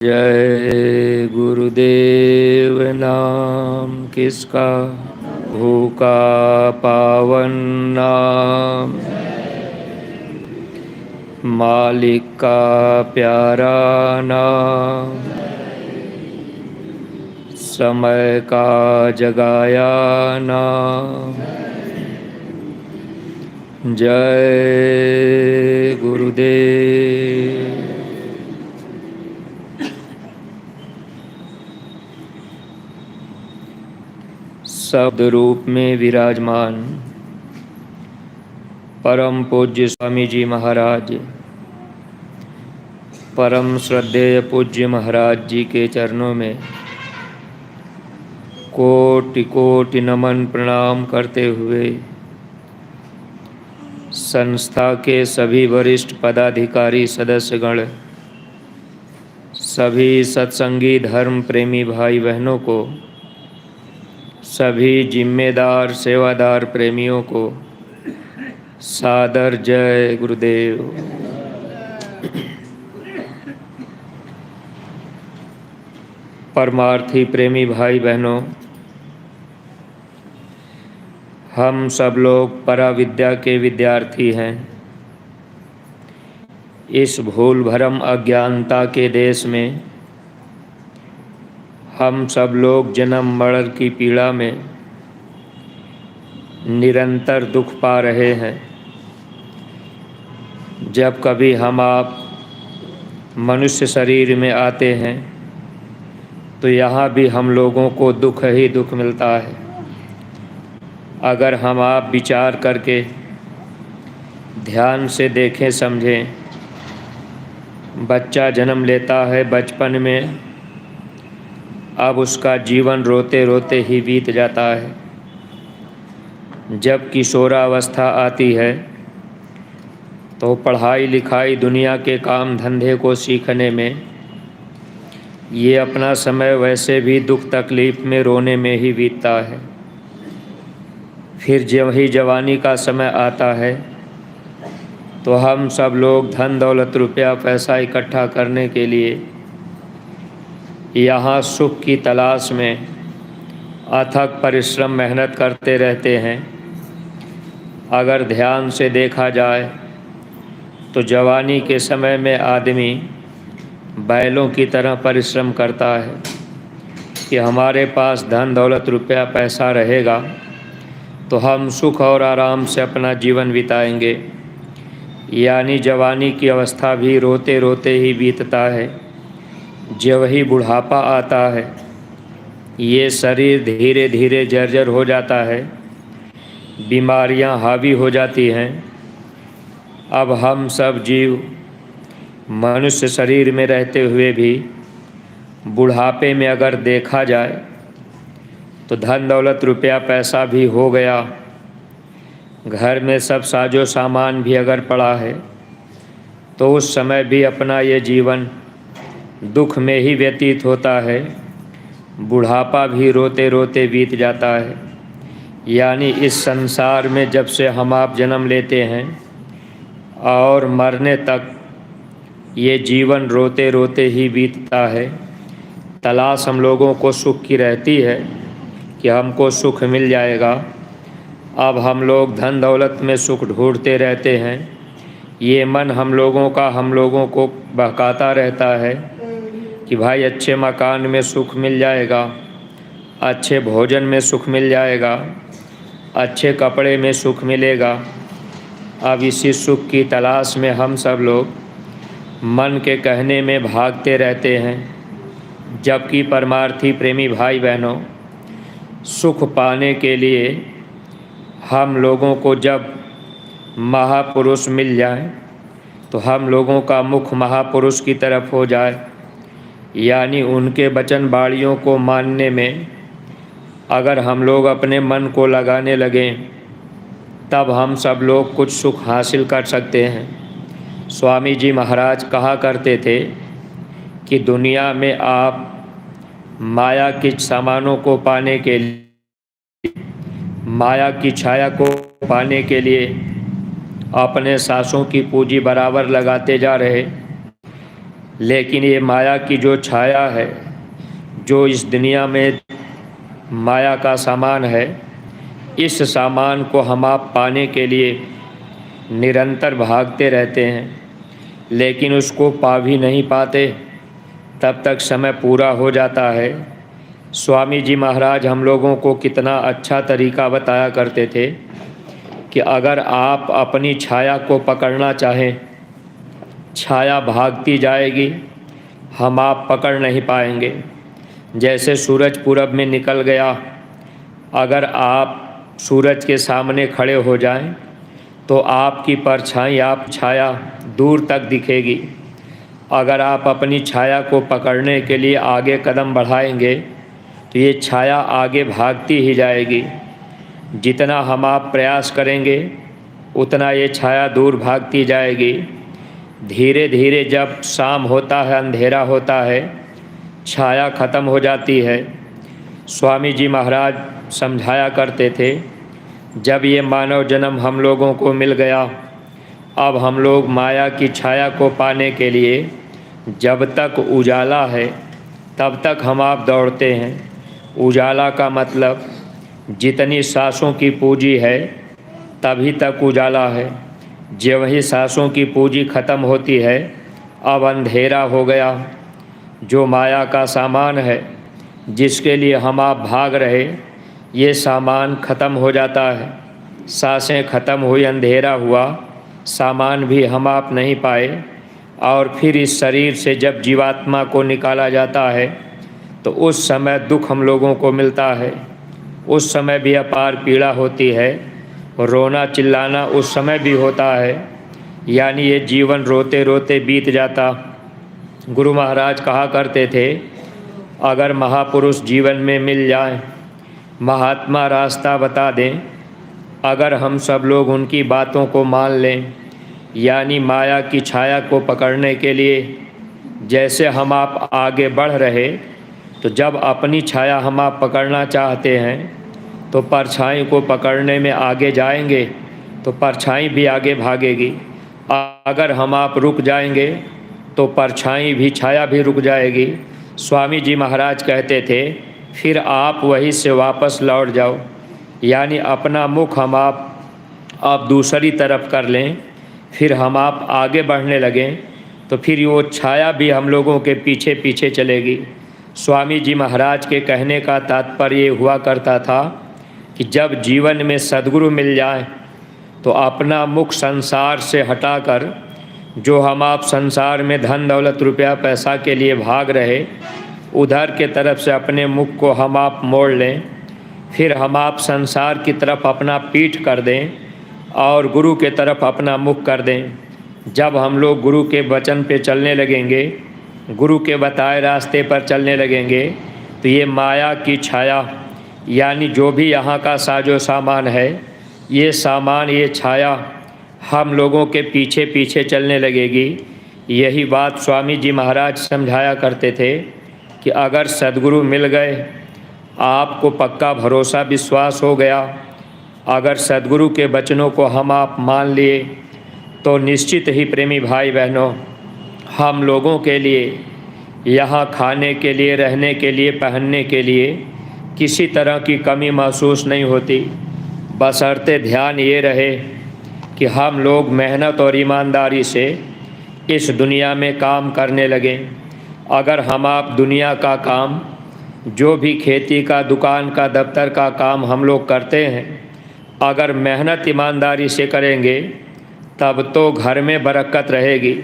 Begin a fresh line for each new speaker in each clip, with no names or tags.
जय गुरुदेव नाम किसका, भूखा पावन नाम, मालिक का प्यारा नाम, समय का जगाया नाम। जय गुरुदेव। शब्द रूप में विराजमान परम पूज्य स्वामी जी महाराज, परम श्रद्धेय पूज्य महाराज जी के चरणों में कोटि कोटि नमन प्रणाम करते हुए संस्था के सभी वरिष्ठ पदाधिकारी सदस्यगण, सभी सत्संगी धर्म प्रेमी भाई बहनों को, सभी जिम्मेदार सेवादार प्रेमियों को सादर जय गुरुदेव। परमार्थी प्रेमी भाई बहनों, हम सब लोग पराविद्या के विद्यार्थी हैं। इस भूल भरम अज्ञानता के देश में हम सब लोग जन्म मरण की पीड़ा में निरंतर दुख पा रहे हैं। जब कभी हम आप मनुष्य शरीर में आते हैं तो यहाँ भी हम लोगों को दुख ही दुख मिलता है। अगर हम आप विचार करके ध्यान से देखें समझें, बच्चा जन्म लेता है बचपन में, अब उसका जीवन रोते रोते ही बीत जाता है। जब किशोरावस्था आती है तो पढ़ाई लिखाई दुनिया के काम धंधे को सीखने में ये अपना समय वैसे भी दुख तकलीफ़ में रोने में ही बीतता है। फिर जब ही जवानी का समय आता है तो हम सब लोग धन दौलत रुपया पैसा इकट्ठा करने के लिए यहाँ सुख की तलाश में अथक परिश्रम मेहनत करते रहते हैं। अगर ध्यान से देखा जाए तो जवानी के समय में आदमी बैलों की तरह परिश्रम करता है कि हमारे पास धन दौलत रुपया पैसा रहेगा तो हम सुख और आराम से अपना जीवन बिताएंगे। यानी जवानी की अवस्था भी रोते रोते ही बीतता है। जब ही बुढ़ापा आता है ये शरीर धीरे धीरे जर्जर हो जाता है, बीमारियां हावी हो जाती हैं। अब हम सब जीव मनुष्य शरीर में रहते हुए भी बुढ़ापे में अगर देखा जाए तो धन दौलत रुपया पैसा भी हो गया, घर में सब साजो सामान भी अगर पड़ा है, तो उस समय भी अपना ये जीवन दुख में ही व्यतीत होता है। बुढ़ापा भी रोते रोते बीत जाता है। यानी इस संसार में जब से हम आप जन्म लेते हैं और मरने तक ये जीवन रोते रोते ही बीतता है। तलाश हम लोगों को सुख की रहती है कि हमको सुख मिल जाएगा। अब हम लोग धन दौलत में सुख ढूंढते रहते हैं। ये मन हम लोगों को बहकाता रहता है कि भाई अच्छे मकान में सुख मिल जाएगा, अच्छे भोजन में सुख मिल जाएगा, अच्छे कपड़े में सुख मिलेगा। अब इसी सुख की तलाश में हम सब लोग मन के कहने में भागते रहते हैं। जबकि परमार्थी प्रेमी भाई बहनों, सुख पाने के लिए हम लोगों को जब महापुरुष मिल जाए तो हम लोगों का मुख महापुरुष की तरफ हो जाए। यानी उनके वचन बाणियों को मानने में अगर हम लोग अपने मन को लगाने लगें तब हम सब लोग कुछ सुख हासिल कर सकते हैं। स्वामी जी महाराज कहा करते थे कि दुनिया में आप माया की सामानों को पाने के लिए, माया की छाया को पाने के लिए अपने सांसों की पूंजी बराबर लगाते जा रहे, लेकिन ये माया की जो छाया है, जो इस दुनिया में माया का सामान है, इस सामान को हम आप पाने के लिए निरंतर भागते रहते हैं, लेकिन उसको पा भी नहीं पाते। तब तक समय पूरा हो जाता है। स्वामी जी महाराज हम लोगों को कितना अच्छा तरीका बताया करते थे कि अगर आप अपनी छाया को पकड़ना चाहें, छाया भागती जाएगी, हम आप पकड़ नहीं पाएंगे। जैसे सूरज पूरब में निकल गया, अगर आप सूरज के सामने खड़े हो जाएं तो आपकी परछाई, आप छाया दूर तक दिखेगी। अगर आप अपनी छाया को पकड़ने के लिए आगे कदम बढ़ाएंगे तो ये छाया आगे भागती ही जाएगी। जितना हम आप प्रयास करेंगे उतना ये छाया दूर भागती जाएगी। धीरे धीरे जब शाम होता है, अंधेरा होता है, छाया ख़त्म हो जाती है। स्वामी जी महाराज समझाया करते थे, जब ये मानव जन्म हम लोगों को मिल गया, अब हम लोग माया की छाया को पाने के लिए जब तक उजाला है तब तक हम आप दौड़ते हैं। उजाला का मतलब जितनी सांसों की पूंजी है तभी तक उजाला है। जब वही सांसों की पूंजी ख़त्म होती है, अब अंधेरा हो गया। जो माया का सामान है, जिसके लिए हम आप भाग रहे, ये सामान ख़त्म हो जाता है। सांसें ख़त्म हुई, अंधेरा हुआ, सामान भी हम आप नहीं पाए। और फिर इस शरीर से जब जीवात्मा को निकाला जाता है तो उस समय दुख हम लोगों को मिलता है। उस समय भी अपार पीड़ा होती है, रोना चिल्लाना उस समय भी होता है। यानी ये जीवन रोते रोते बीत जाता। गुरु महाराज कहा करते थे, अगर महापुरुष जीवन में मिल जाएं, महात्मा रास्ता बता दें, अगर हम सब लोग उनकी बातों को मान लें, यानी माया की छाया को पकड़ने के लिए जैसे हम आप आगे बढ़ रहे, तो जब अपनी छाया हम आप पकड़ना चाहते हैं तो परछाई को पकड़ने में आगे जाएंगे तो परछाई भी आगे भागेगी। अगर हम आप रुक जाएंगे तो परछाई भी, छाया भी रुक जाएगी। स्वामी जी महाराज कहते थे, फिर आप वहीं से वापस लौट जाओ, यानी अपना मुख हम आप दूसरी तरफ कर लें, फिर हम आप आगे बढ़ने लगें तो फिर वो छाया भी हम लोगों के पीछे पीछे चलेगी। स्वामी जी महाराज के कहने का तात्पर्य हुआ करता था कि जब जीवन में सद्गुरु मिल जाए तो अपना मुख संसार से हटाकर, जो हम आप संसार में धन दौलत रुपया पैसा के लिए भाग रहे, उधर के तरफ से अपने मुख को हम आप मोड़ लें। फिर हम आप संसार की तरफ अपना पीठ कर दें और गुरु के तरफ अपना मुख कर दें। जब हम लोग गुरु के वचन पे चलने लगेंगे, गुरु के बताए रास्ते पर चलने लगेंगे, तो ये माया की छाया, यानी जो भी यहाँ का साजो सामान है, ये सामान, ये छाया हम लोगों के पीछे पीछे चलने लगेगी। यही बात स्वामी जी महाराज समझाया करते थे कि अगर सद्गुरु मिल गए, आपको पक्का भरोसा विश्वास हो गया, अगर सद्गुरु के वचनों को हम आप मान लिए, तो निश्चित ही प्रेमी भाई बहनों, हम लोगों के लिए यहाँ खाने के लिए, रहने के लिए, पहनने के लिए किसी तरह की कमी महसूस नहीं होती। बशर्ते ध्यान ये रहे कि हम लोग मेहनत और ईमानदारी से इस दुनिया में काम करने लगें। अगर हम आप दुनिया का काम, जो भी खेती का, दुकान का, दफ्तर का काम हम लोग करते हैं, अगर मेहनत ईमानदारी से करेंगे तब तो घर में बरकत रहेगी।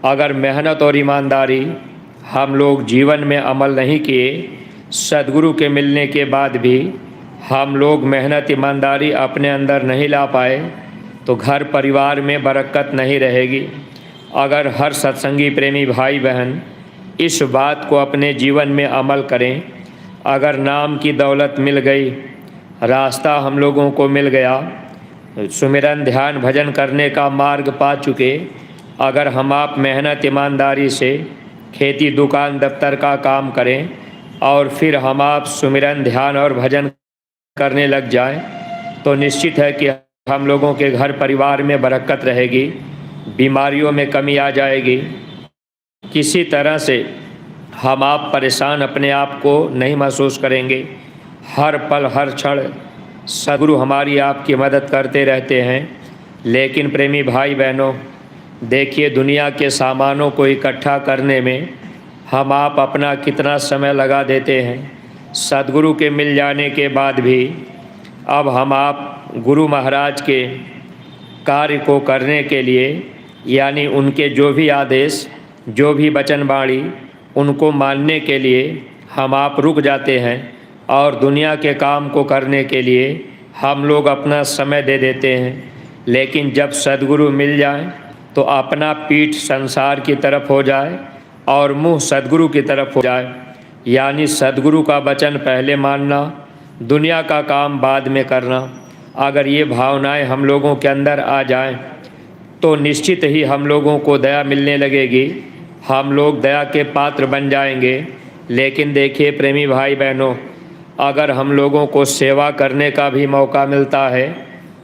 अगर मेहनत और ईमानदारी हम लोग जीवन में अमल नहीं किए, सद्गुरु के मिलने के बाद भी हम लोग मेहनत ईमानदारी अपने अंदर नहीं ला पाए, तो घर परिवार में बरकत नहीं रहेगी। अगर हर सत्संगी प्रेमी भाई बहन इस बात को अपने जीवन में अमल करें, अगर नाम की दौलत मिल गई, रास्ता हम लोगों को मिल गया, सुमिरन ध्यान भजन करने का मार्ग पा चुके, अगर हम आप मेहनत ईमानदारी से खेती दुकान दफ्तर का काम करें और फिर हम आप सुमिरन ध्यान और भजन करने लग जाएं, तो निश्चित है कि हम लोगों के घर परिवार में बरकत रहेगी, बीमारियों में कमी आ जाएगी। किसी तरह से हम आप परेशान अपने आप को नहीं महसूस करेंगे। हर पल हर क्षण सद्गुरु हमारी आपकी मदद करते रहते हैं। लेकिन प्रेमी भाई बहनों, देखिए दुनिया के सामानों को इकट्ठा करने में हम आप अपना कितना समय लगा देते हैं। सद्गुरु के मिल जाने के बाद भी अब हम आप गुरु महाराज के कार्य को करने के लिए, यानी उनके जो भी आदेश, जो भी वचनवाणी, उनको मानने के लिए हम आप रुक जाते हैं और दुनिया के काम को करने के लिए हम लोग अपना समय दे देते हैं। लेकिन जब सद्गुरु मिल जाए तो अपना पीठ संसार की तरफ हो जाए और मुंह सद्गुरु की तरफ हो जाए, यानी सद्गुरु का वचन पहले मानना, दुनिया का काम बाद में करना। अगर ये भावनाएं हम लोगों के अंदर आ जाएं तो निश्चित ही हम लोगों को दया मिलने लगेगी, हम लोग दया के पात्र बन जाएंगे। लेकिन देखिए प्रेमी भाई बहनों, अगर हम लोगों को सेवा करने का भी मौका मिलता है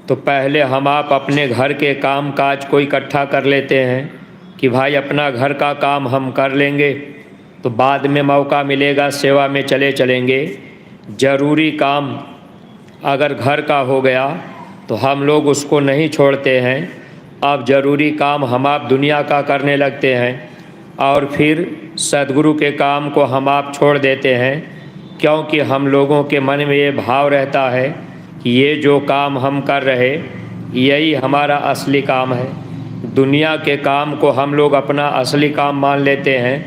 तो पहले हम आप अपने घर के काम काज को इकट्ठा कर लेते हैं कि भाई अपना घर का काम हम कर लेंगे तो बाद में मौका मिलेगा सेवा में चले चलेंगे। ज़रूरी काम अगर घर का हो गया तो हम लोग उसको नहीं छोड़ते हैं। अब ज़रूरी काम हम आप दुनिया का करने लगते हैं और फिर सद्गुरु के काम को हम आप छोड़ देते हैं, क्योंकि हम लोगों के मन में ये भाव रहता है कि ये जो काम हम कर रहे यही हमारा असली काम है। दुनिया के काम को हम लोग अपना असली काम मान लेते हैं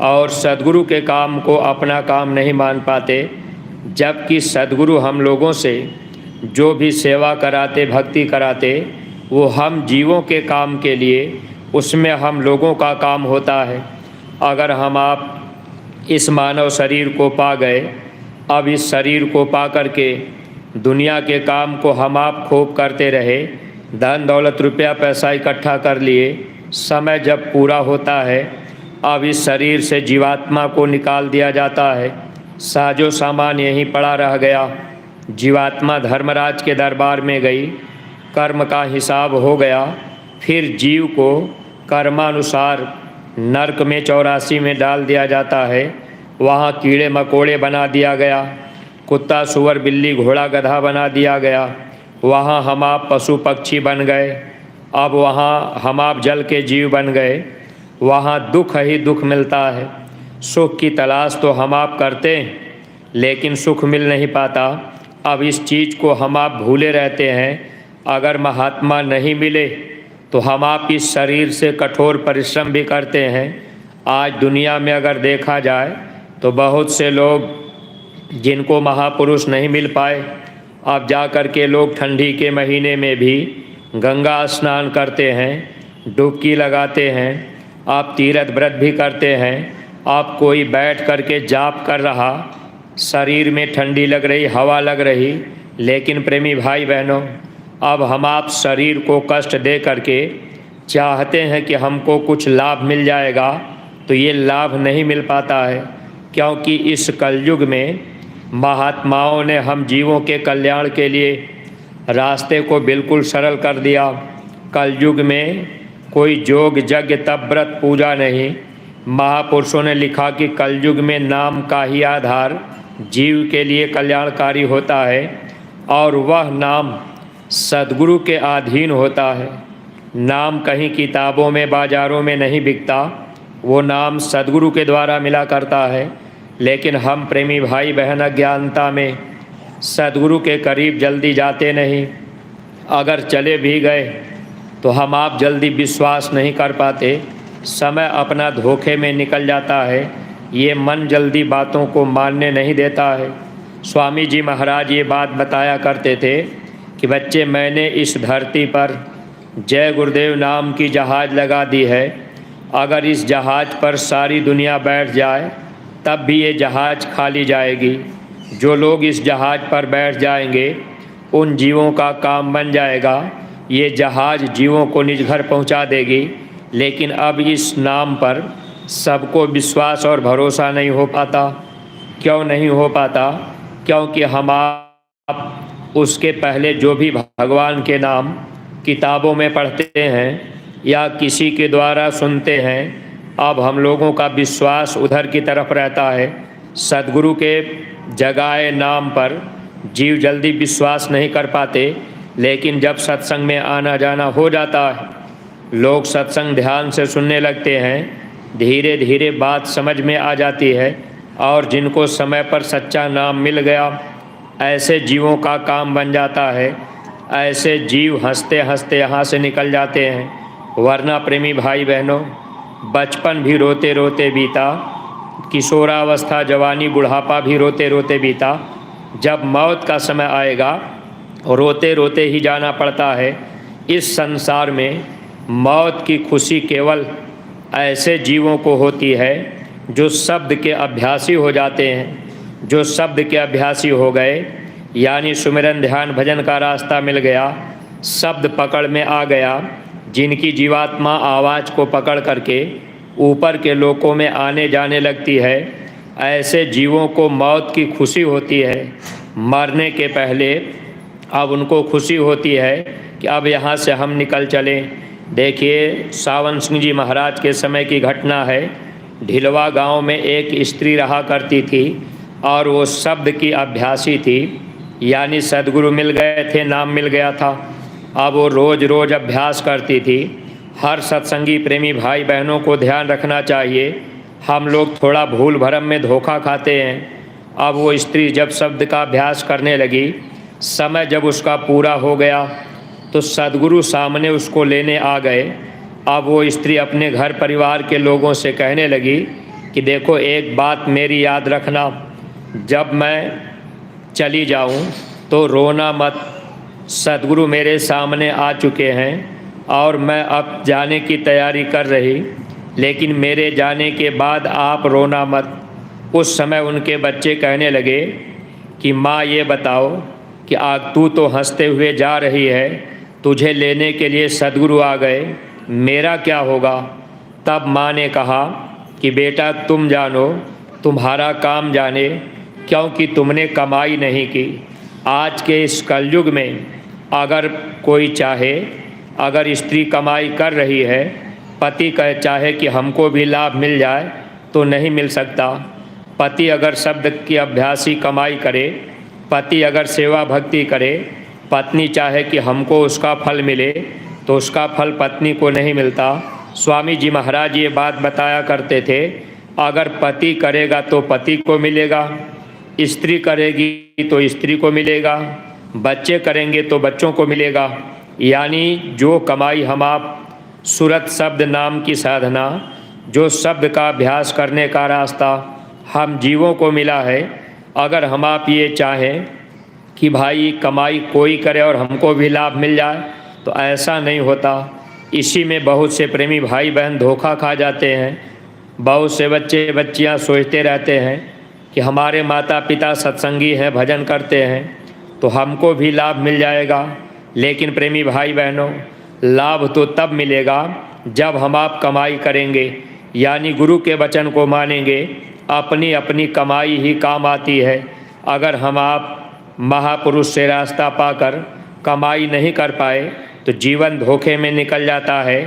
और सद्गुरु के काम को अपना काम नहीं मान पाते। जबकि सद्गुरु हम लोगों से जो भी सेवा कराते, भक्ति कराते, वो हम जीवों के काम के लिए, उसमें हम लोगों का काम होता है। अगर हम आप इस मानव शरीर को पा गए, अब इस शरीर को पा करके दुनिया के काम को हम आप खूब करते रहे, धन दौलत रुपया पैसा इकट्ठा कर लिए, समय जब पूरा होता है अब इस शरीर से जीवात्मा को निकाल दिया जाता है। साजो सामान यहीं पड़ा रह गया। जीवात्मा धर्मराज के दरबार में गई, कर्म का हिसाब हो गया। फिर जीव को कर्मानुसार नरक में 84 में डाल दिया जाता है। वहाँ कीड़े मकोड़े बना दिया गया, कुत्ता सुअर बिल्ली घोड़ा गधा बना दिया गया। वहाँ हम आप पशु पक्षी बन गए। अब वहाँ हम आप जल के जीव बन गए। वहाँ दुख ही दुख मिलता है। सुख की तलाश तो हम आप करते लेकिन सुख मिल नहीं पाता। अब इस चीज़ को हम आप भूले रहते हैं। अगर महात्मा नहीं मिले तो हम आप इस शरीर से कठोर परिश्रम भी करते हैं। आज दुनिया में अगर देखा जाए तो बहुत से लोग जिनको महापुरुष नहीं मिल पाए, अब जा कर के लोग ठंडी के महीने में भी गंगा स्नान करते हैं, डुबकी लगाते हैं, आप तीर्थ व्रत भी करते हैं। आप कोई बैठ कर के जाप कर रहा, शरीर में ठंडी लग रही, हवा लग रही, लेकिन प्रेमी भाई बहनों, अब हम आप शरीर को कष्ट दे करके चाहते हैं कि हमको कुछ लाभ मिल जाएगा, तो ये लाभ नहीं मिल पाता है। क्योंकि इस कलयुग में महात्माओं ने हम जीवों के कल्याण के लिए रास्ते को बिल्कुल सरल कर दिया। कलयुग में कोई जोग यज्ञ तप व्रत पूजा नहीं। महापुरुषों ने लिखा कि कलयुग में नाम का ही आधार जीव के लिए कल्याणकारी होता है और वह नाम सद्गुरु के अधीन होता है। नाम कहीं किताबों में बाज़ारों में नहीं बिकता, वो नाम सद्गुरु के द्वारा मिला करता है। लेकिन हम प्रेमी भाई बहन अज्ञानता में सद्गुरु के करीब जल्दी जाते नहीं। अगर चले भी गए तो हम आप जल्दी विश्वास नहीं कर पाते। समय अपना धोखे में निकल जाता है। ये मन जल्दी बातों को मानने नहीं देता है। स्वामी जी महाराज ये बात बताया करते थे कि बच्चे, मैंने इस धरती पर जय गुरुदेव नाम की जहाज़ लगा दी है। अगर इस जहाज़ पर सारी दुनिया बैठ जाए तब भी ये जहाज़ खाली जाएगी। जो लोग इस जहाज़ पर बैठ जाएंगे उन जीवों का काम बन जाएगा। ये जहाज़ जीवों को निज घर पहुंचा देगी। लेकिन अब इस नाम पर सबको विश्वास और भरोसा नहीं हो पाता। क्यों नहीं हो पाता? क्योंकि हम आप उसके पहले जो भी भगवान के नाम किताबों में पढ़ते हैं या किसी के द्वारा सुनते हैं अब हम लोगों का विश्वास उधर की तरफ रहता है। सद्गुरु के जगाए नाम पर जीव जल्दी विश्वास नहीं कर पाते, लेकिन जब सत्संग में आना जाना हो जाता है, लोग सत्संग ध्यान से सुनने लगते हैं, धीरे धीरे बात समझ में आ जाती है और जिनको समय पर सच्चा नाम मिल गया, ऐसे जीवों का काम बन जाता है। ऐसे जीव हंसते हंसते यहाँ से निकल जाते हैं। वरना प्रेमी भाई बहनों, बचपन भी रोते रोते बीता, किशोरावस्था, जवानी, बुढ़ापा भी रोते रोते बीता। जब मौत का समय आएगा रोते रोते ही जाना पड़ता है। इस संसार में मौत की खुशी केवल ऐसे जीवों को होती है जो शब्द के अभ्यासी हो जाते हैं। जो शब्द के अभ्यासी हो गए, यानी सुमिरन ध्यान भजन का रास्ता मिल गया, शब्द पकड़ में आ गया, जिनकी जीवात्मा आवाज़ को पकड़ करके ऊपर के लोकों में आने जाने लगती है, ऐसे जीवों को मौत की खुशी होती है। मरने के पहले अब उनको खुशी होती है कि अब यहाँ से हम निकल चलें। देखिए, सावन सिंह जी महाराज के समय की घटना है। ढिलवा गांव में एक स्त्री रहा करती थी और वो शब्द की अभ्यासी थी, यानी सद्गुरु मिल गए थे, नाम मिल गया था। अब वो रोज़ रोज़ अभ्यास करती थी। हर सत्संगी प्रेमी भाई बहनों को ध्यान रखना चाहिए, हम लोग थोड़ा भूल भरम में धोखा खाते हैं। अब वो स्त्री जब शब्द का अभ्यास करने लगी, समय जब उसका पूरा हो गया तो सद्गुरु सामने उसको लेने आ गए। अब वो स्त्री अपने घर परिवार के लोगों से कहने लगी कि देखो, एक बात मेरी याद रखना, जब मैं चली जाऊं तो रोना मत। सद्गुरु मेरे सामने आ चुके हैं और मैं अब जाने की तैयारी कर रही, लेकिन मेरे जाने के बाद आप रोना मत। उस समय उनके बच्चे कहने लगे कि माँ, ये बताओ कि तू तो हंसते हुए जा रही है, तुझे लेने के लिए सद्गुरु आ गए, मेरा क्या होगा? तब माँ ने कहा कि बेटा, तुम जानो, तुम्हारा काम जाने, क्योंकि तुमने कमाई नहीं की। आज के इस कलयुग में अगर कोई चाहे, अगर स्त्री कमाई कर रही है, पति चाहे कि हमको भी लाभ मिल जाए तो नहीं मिल सकता। पति अगर शब्द की अभ्यासी कमाई करे, पति अगर सेवा भक्ति करे, पत्नी चाहे कि हमको उसका फल मिले तो उसका फल पत्नी को नहीं मिलता। स्वामी जी महाराज ये बात बताया करते थे, अगर पति करेगा तो पति को मिलेगा, स्त्री करेगी तो स्त्री को मिलेगा, बच्चे करेंगे तो बच्चों को मिलेगा। यानी जो कमाई हम आप सुरत शब्द नाम की साधना, जो शब्द का अभ्यास करने का रास्ता हम जीवों को मिला है, अगर हम आप ये चाहें कि भाई कमाई कोई करे और हमको भी लाभ मिल जाए, तो ऐसा नहीं होता। इसी में बहुत से प्रेमी भाई बहन धोखा खा जाते हैं। बहुत से बच्चे बच्चियां सोचते रहते हैं कि हमारे माता पिता सत्संगी हैं, भजन करते हैं, तो हमको भी लाभ मिल जाएगा। लेकिन प्रेमी भाई बहनों, लाभ तो तब मिलेगा जब हम आप कमाई करेंगे, यानी गुरु के वचन को मानेंगे। अपनी अपनी कमाई ही काम आती है। अगर हम आप महापुरुष से रास्ता पाकर कमाई नहीं कर पाए तो जीवन धोखे में निकल जाता है।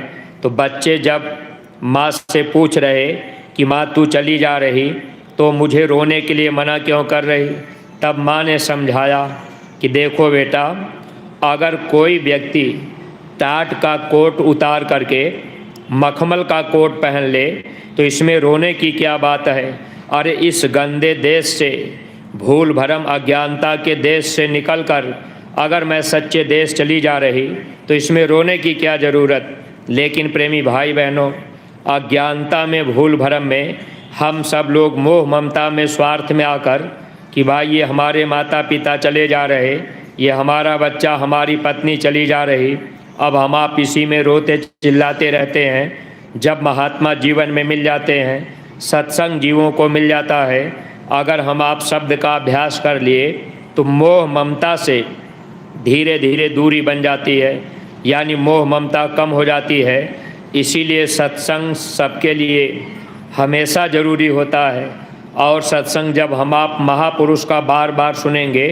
तो बच्चे जब माँ से पूछ रहे कि माँ, तू चली जा रही तो मुझे रोने के लिए मना क्यों कर रही, तब माँ ने समझाया कि देखो बेटा, अगर कोई व्यक्ति टाट का कोट उतार करके मखमल का कोट पहन ले तो इसमें रोने की क्या बात है। अरे इस गंदे देश से, भूल भरम अज्ञानता के देश से निकलकर अगर मैं सच्चे देश चली जा रही तो इसमें रोने की क्या ज़रूरत। लेकिन प्रेमी भाई बहनों, अज्ञानता में, भूल भरम में हम सब लोग मोह ममता में, स्वार्थ में आकर कि भाई ये हमारे माता पिता चले जा रहे, ये हमारा बच्चा, हमारी पत्नी चली जा रही, अब हम आप इसी में रोते चिल्लाते रहते हैं। जब महात्मा जीवन में मिल जाते हैं, सत्संग जीवों को मिल जाता है, अगर हम आप शब्द का अभ्यास कर लिए तो मोह ममता से धीरे धीरे दूरी बन जाती है, यानी मोह ममता कम हो जाती है। इसीलिए सत्संग सबके लिए हमेशा ज़रूरी होता है। और सत्संग जब हम आप महापुरुष का बार बार सुनेंगे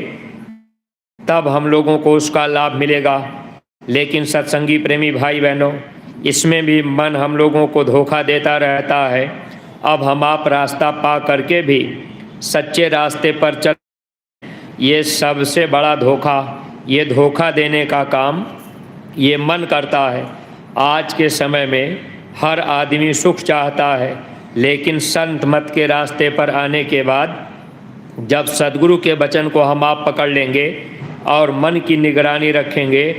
तब हम लोगों को उसका लाभ मिलेगा। लेकिन सत्संगी प्रेमी भाई बहनों, इसमें भी मन हम लोगों को धोखा देता रहता है। अब हम आप रास्ता पा करके भी सच्चे रास्ते पर चल, ये सबसे बड़ा धोखा, ये धोखा देने का काम ये मन करता है। आज के समय में हर आदमी सुख चाहता है, लेकिन संत मत के रास्ते पर आने के बाद जब सद्गुरु के वचन को हम आप पकड़ लेंगे और मन की निगरानी रखेंगे,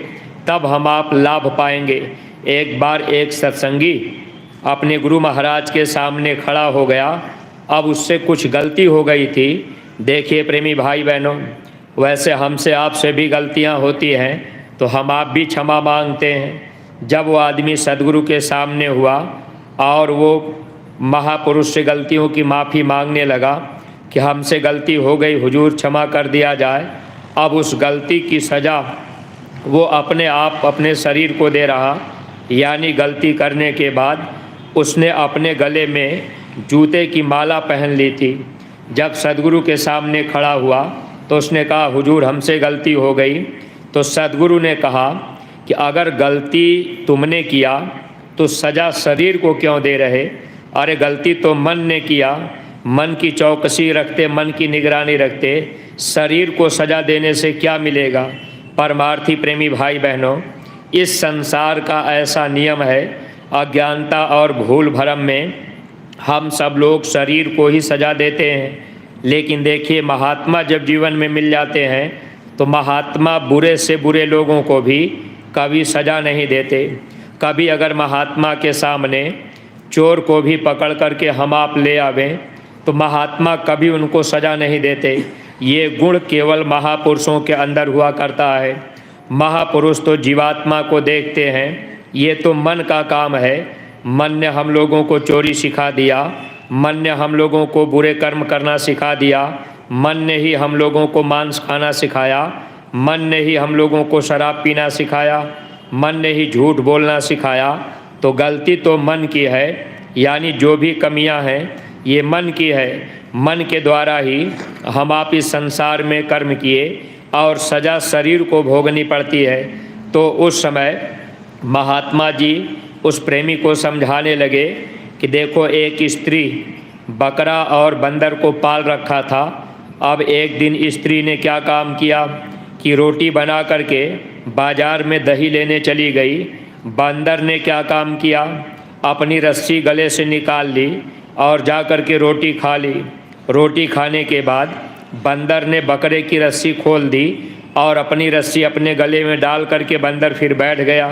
तब हम आप लाभ पाएंगे। एक बार एक सत्संगी अपने गुरु महाराज के सामने खड़ा हो गया। अब उससे कुछ गलती हो गई थी। देखिए प्रेमी भाई बहनों, वैसे हमसे आपसे भी गलतियां होती हैं, तो हम आप भी क्षमा मांगते हैं। जब वो आदमी सद्गुरु के सामने हुआ और वो महापुरुष से गलतियों की माफ़ी मांगने लगा कि हमसे गलती हो गई हुजूर, क्षमा कर दिया जाए। अब उस गलती की सज़ा वो अपने आप अपने शरीर को दे रहा, यानी गलती करने के बाद उसने अपने गले में जूते की माला पहन ली थी। जब सद्गुरु के सामने खड़ा हुआ तो उसने कहा हुजूर हमसे गलती हो गई। तो सद्गुरु ने कहा कि अगर गलती तुमने किया तो सज़ा शरीर को क्यों दे रहे? अरे गलती तो मन ने किया, मन की चौकसी रखते, मन की निगरानी रखते, शरीर को सज़ा देने से क्या मिलेगा? परमार्थी प्रेमी भाई बहनों, इस संसार का ऐसा नियम है, अज्ञानता और भूल भरम में हम सब लोग शरीर को ही सज़ा देते हैं। लेकिन देखिए महात्मा जब जीवन में मिल जाते हैं तो महात्मा बुरे से बुरे लोगों को भी कभी सज़ा नहीं देते। कभी अगर महात्मा के सामने चोर को भी पकड़ करके हम आप ले आवें तो महात्मा कभी उनको सज़ा नहीं देते। ये गुण केवल महापुरुषों के अंदर हुआ करता है। महापुरुष तो जीवात्मा को देखते हैं, ये तो मन का काम है। मन ने हम लोगों को चोरी सिखा दिया, मन ने हम लोगों को बुरे कर्म करना सिखा दिया, मन ने ही हम लोगों को मांस खाना सिखाया, मन ने ही हम लोगों को शराब पीना सिखाया, मन ने ही झूठ बोलना सिखाया। तो गलती तो मन की है, यानी जो भी कमियां हैं ये मन की है। मन के द्वारा ही हम आप इस संसार में कर्म किए और सज़ा शरीर को भोगनी पड़ती है। तो उस समय महात्मा जी उस प्रेमी को समझाने लगे कि देखो एक स्त्री बकरा और बंदर को पाल रखा था। अब एक दिन स्त्री ने क्या काम किया कि रोटी बना करके बाज़ार में दही लेने चली गई। बंदर ने क्या काम किया, अपनी रस्सी गले से निकाल ली और जा कर के रोटी खा ली। रोटी खाने के बाद बंदर ने बकरे की रस्सी खोल दी और अपनी रस्सी अपने गले में डाल करके बंदर फिर बैठ गया।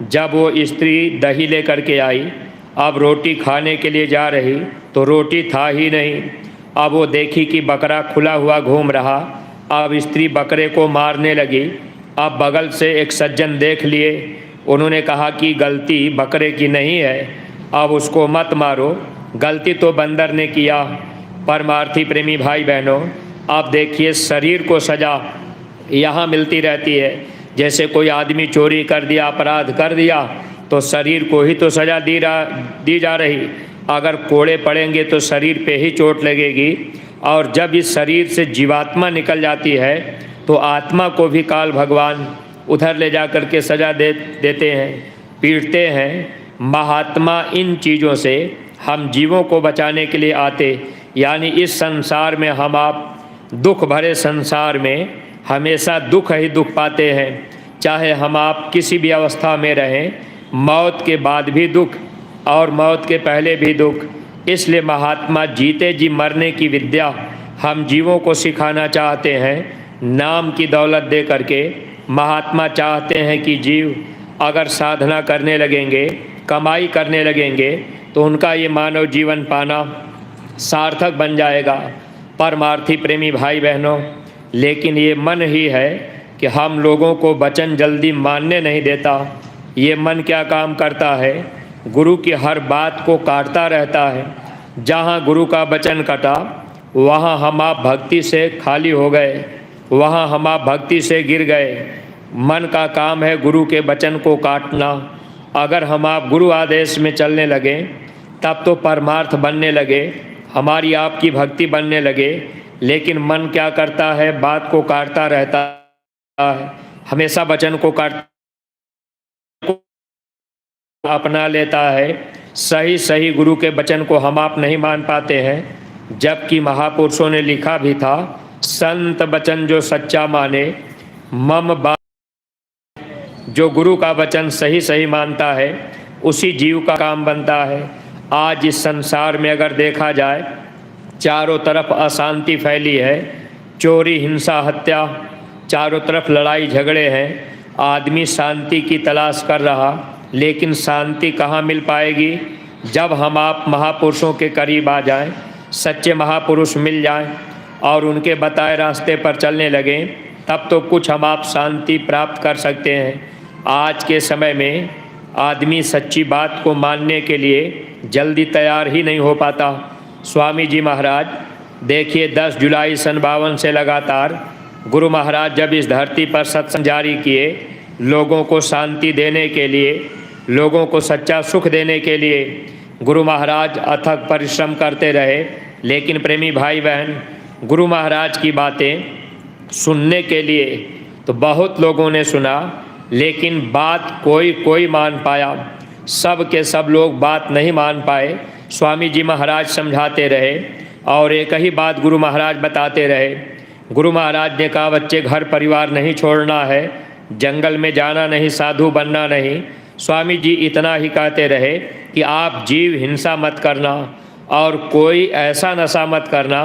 जब वो स्त्री दही ले करके आई, अब रोटी खाने के लिए जा रही तो रोटी था ही नहीं। अब वो देखी कि बकरा खुला हुआ घूम रहा। अब स्त्री बकरे को मारने लगी। अब बगल से एक सज्जन देख लिए, उन्होंने कहा कि गलती बकरे की नहीं है, अब उसको मत मारो, गलती तो बंदर ने किया। परमार्थी प्रेमी भाई बहनों, आप देखिए शरीर को सज़ा यहाँ मिलती रहती है। जैसे कोई आदमी चोरी कर दिया, अपराध कर दिया, तो शरीर को ही तो सज़ा दी जा रही। अगर कोड़े पड़ेंगे तो शरीर पे ही चोट लगेगी। और जब इस शरीर से जीवात्मा निकल जाती है तो आत्मा को भी काल भगवान उधर ले जा कर के सज़ा देते हैं, पीटते हैं। महात्मा इन चीज़ों से हम जीवों को बचाने के लिए आते, यानी इस संसार में हम आप दुख भरे संसार में हमेशा दुख ही दुख पाते हैं। चाहे हम आप किसी भी अवस्था में रहें, मौत के बाद भी दुख और मौत के पहले भी दुख। इसलिए महात्मा जीते जी मरने की विद्या हम जीवों को सिखाना चाहते हैं। नाम की दौलत दे करके महात्मा चाहते हैं कि जीव अगर साधना करने लगेंगे, कमाई करने लगेंगे, तो उनका ये मानव जीवन पाना सार्थक बन जाएगा। परमार्थी प्रेमी भाई बहनों, लेकिन ये मन ही है कि हम लोगों को वचन जल्दी मानने नहीं देता। ये मन क्या काम करता है, गुरु की हर बात को काटता रहता है। जहाँ गुरु का वचन कटा वहाँ हम आप भक्ति से खाली हो गए, वहाँ हम आप भक्ति से गिर गए। मन का काम है गुरु के वचन को काटना। अगर हम आप गुरु आदेश में चलने लगे तब तो परमार्थ बनने लगे, हमारी आपकी भक्ति बनने लगे। लेकिन मन क्या करता है, बात को काटता रहता है, हमेशा वचन को काट अपना लेता है। सही सही गुरु के वचन को हम आप नहीं मान पाते हैं, जबकि महापुरुषों ने लिखा भी था, संत वचन जो सच्चा माने मम बा। जो गुरु का वचन सही सही मानता है उसी जीव का काम बनता है। आज इस संसार में अगर देखा जाए, चारों तरफ अशांति फैली है, चोरी हिंसा हत्या, चारों तरफ लड़ाई झगड़े हैं। आदमी शांति की तलाश कर रहा, लेकिन शांति कहाँ मिल पाएगी? जब हम आप महापुरुषों के करीब आ जाएं, सच्चे महापुरुष मिल जाएं और उनके बताए रास्ते पर चलने लगें, तब तो कुछ हम आप शांति प्राप्त कर सकते हैं। आज के समय में आदमी सच्ची बात को मानने के लिए जल्दी तैयार ही नहीं हो पाता। स्वामी जी महाराज देखिए, 10 जुलाई सन 52 से लगातार गुरु महाराज जब इस धरती पर सत्संग जारी किए, लोगों को शांति देने के लिए, लोगों को सच्चा सुख देने के लिए गुरु महाराज अथक परिश्रम करते रहे। लेकिन प्रेमी भाई बहन, गुरु महाराज की बातें सुनने के लिए तो बहुत लोगों ने सुना, लेकिन बात कोई मान पाया। सब के सब लोग बात नहीं मान पाए। स्वामी जी महाराज समझाते रहे और एक ही बात गुरु महाराज बताते रहे। गुरु महाराज ने कहा, बच्चे घर परिवार नहीं छोड़ना है, जंगल में जाना नहीं, साधु बनना नहीं। स्वामी जी इतना ही कहते रहे कि आप जीव हिंसा मत करना और कोई ऐसा नशा मत करना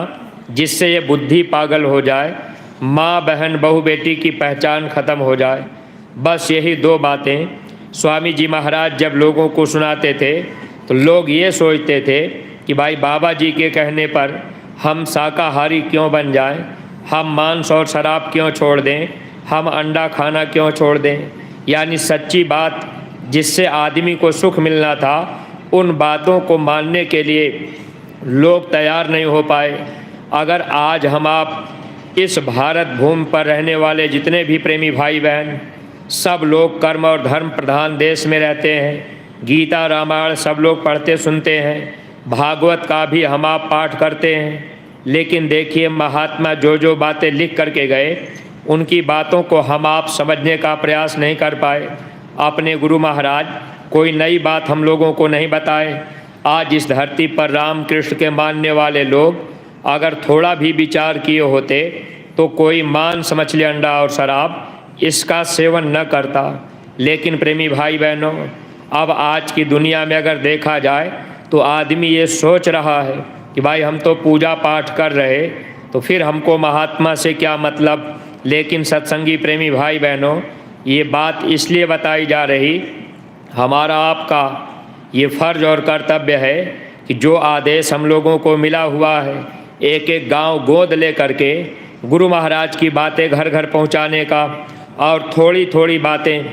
जिससे ये बुद्धि पागल हो जाए, माँ बहन बहू बेटी की पहचान खत्म हो जाए। बस यही 2 बातें स्वामी जी महाराज जब लोगों को सुनाते थे तो लोग ये सोचते थे कि भाई बाबा जी के कहने पर हम शाकाहारी क्यों बन जाएं, हम मांस और शराब क्यों छोड़ दें, हम अंडा खाना क्यों छोड़ दें। यानी सच्ची बात जिससे आदमी को सुख मिलना था, उन बातों को मानने के लिए लोग तैयार नहीं हो पाए। अगर आज हम आप इस भारत भूमि पर रहने वाले जितने भी प्रेमी भाई बहन, सब लोग कर्म और धर्म प्रधान देश में रहते हैं। गीता रामायण सब लोग पढ़ते सुनते हैं, भागवत का भी हम आप पाठ करते हैं। लेकिन देखिए, महात्मा जो बातें लिख करके गए, उनकी बातों को हम आप समझने का प्रयास नहीं कर पाए। अपने गुरु महाराज कोई नई बात हम लोगों को नहीं बताए। आज इस धरती पर राम कृष्ण के मानने वाले लोग अगर थोड़ा भी विचार किए होते तो कोई मांस मछली अंडा और शराब इसका सेवन न करता। लेकिन प्रेमी भाई बहनों, अब आज की दुनिया में अगर देखा जाए तो आदमी ये सोच रहा है कि भाई हम तो पूजा पाठ कर रहे, तो फिर हमको महात्मा से क्या मतलब। लेकिन सत्संगी प्रेमी भाई बहनों, ये बात इसलिए बताई जा रही, हमारा आपका ये फर्ज और कर्तव्य है कि जो आदेश हम लोगों को मिला हुआ है, एक एक गांव गोद ले करके गुरु महाराज की बातें घर घर पहुंचाने का, और थोड़ी थोड़ी बातें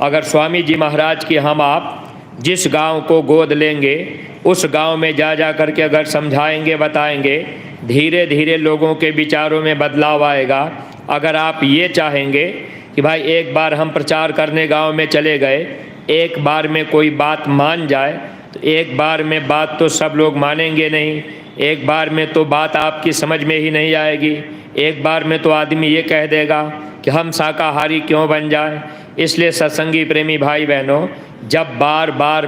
अगर स्वामी जी महाराज की हम आप जिस गांव को गोद लेंगे, उस गांव में जा करके अगर समझाएंगे बताएंगे, धीरे धीरे लोगों के विचारों में बदलाव आएगा। अगर आप ये चाहेंगे कि भाई एक बार हम प्रचार करने गांव में चले गए, एक बार में कोई बात मान जाए, तो एक बार में बात तो सब लोग मानेंगे नहीं, एक बार में तो बात आपकी समझ में ही नहीं आएगी। एक बार में तो आदमी ये कह देगा कि हम शाकाहारी क्यों बन जाए। इसलिए सत्संगी प्रेमी भाई बहनों, जब बार बार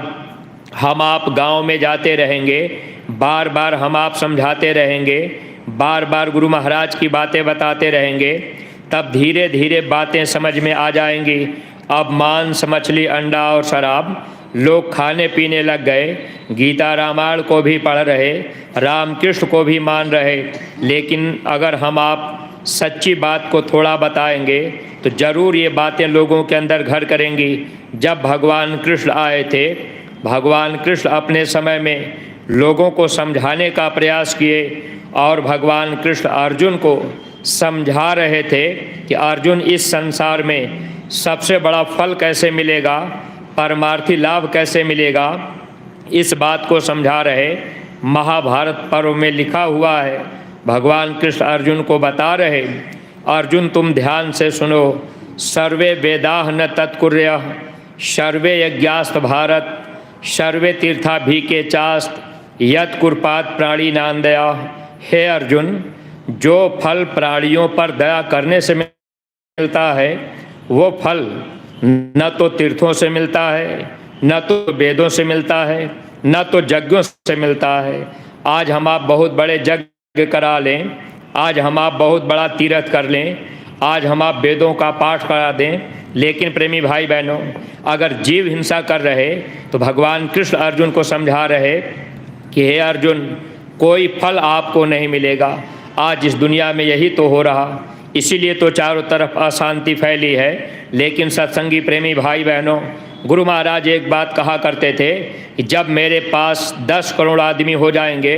हम आप गांव में जाते रहेंगे, बार बार हम आप समझाते रहेंगे, बार बार गुरु महाराज की बातें बताते रहेंगे, तब धीरे धीरे बातें समझ में आ जाएंगी। अब मांस मछली अंडा और शराब लोग खाने पीने लग गए, गीता रामायण को भी पढ़ रहे, राम कृष्ण को भी मान रहे। लेकिन अगर हम आप सच्ची बात को थोड़ा बताएंगे तो ज़रूर ये बातें लोगों के अंदर घर करेंगी। जब भगवान कृष्ण आए थे, भगवान कृष्ण अपने समय में लोगों को समझाने का प्रयास किए और भगवान कृष्ण अर्जुन को समझा रहे थे कि अर्जुन, इस संसार में सबसे बड़ा फल कैसे मिलेगा, परमार्थी लाभ कैसे मिलेगा, इस बात को समझा रहे। महाभारत पर्व में लिखा हुआ है, भगवान कृष्ण अर्जुन को बता रहे, अर्जुन तुम ध्यान से सुनो, सर्वे वेदाः न तत्कुर्यः, सर्वे यज्ञास्त भारत, सर्वे तीर्था भीके चास्त, यत् कुर्पात् प्राणी नांदया। हे अर्जुन, जो फल प्राणियों पर दया करने से मिलता है, वो फल न तो तीर्थों से मिलता है, न तो वेदों से मिलता है, न तो यज्ञों से मिलता है। आज हम आप बहुत बड़े यज्ञ करा लें, आज हम आप बहुत बड़ा तीर्थ कर लें, आज हम आप वेदों का पाठ करा दें, लेकिन प्रेमी भाई बहनों, अगर जीव हिंसा कर रहे तो भगवान कृष्ण अर्जुन को समझा रहे कि हे अर्जुन, कोई फल आपको नहीं मिलेगा। आज इस दुनिया में यही तो हो रहा, इसीलिए तो चारों तरफ अशांति फैली है। लेकिन सत्संगी प्रेमी भाई बहनों, गुरु महाराज एक बात कहा करते थे कि जब मेरे पास 10 करोड़ आदमी हो जाएंगे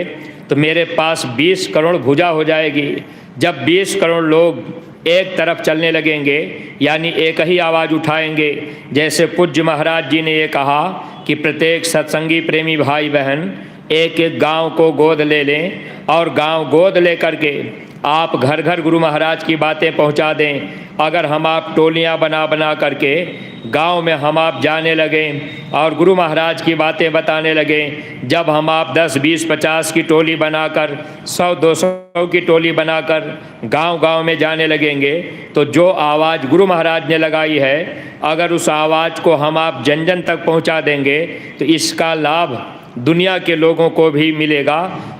तो मेरे पास 20 करोड़ भुजा हो जाएगी। जब 20 करोड़ लोग एक तरफ चलने लगेंगे, यानी एक ही आवाज़ उठाएंगे, जैसे पूज्य महाराज जी ने ये कहा कि प्रत्येक सत्संगी प्रेमी भाई बहन एक एक गांव को गोद ले लें और गांव गोद ले करके आप घर घर गुरु महाराज की बातें पहुंचा दें। अगर हम आप टोलियां बना बना करके गांव में हम आप जाने लगें और गुरु महाराज की बातें बताने लगें, जब हम आप 10, 20, 50 की टोली बनाकर 100, 200 की टोली बनाकर गांव गांव में जाने लगेंगे, तो जो आवाज़ गुरु महाराज ने लगाई है, अगर उस आवाज़ को हम आप जन जन तक पहुंचा देंगे तो इसका लाभ दुनिया के लोगों को भी मिलेगा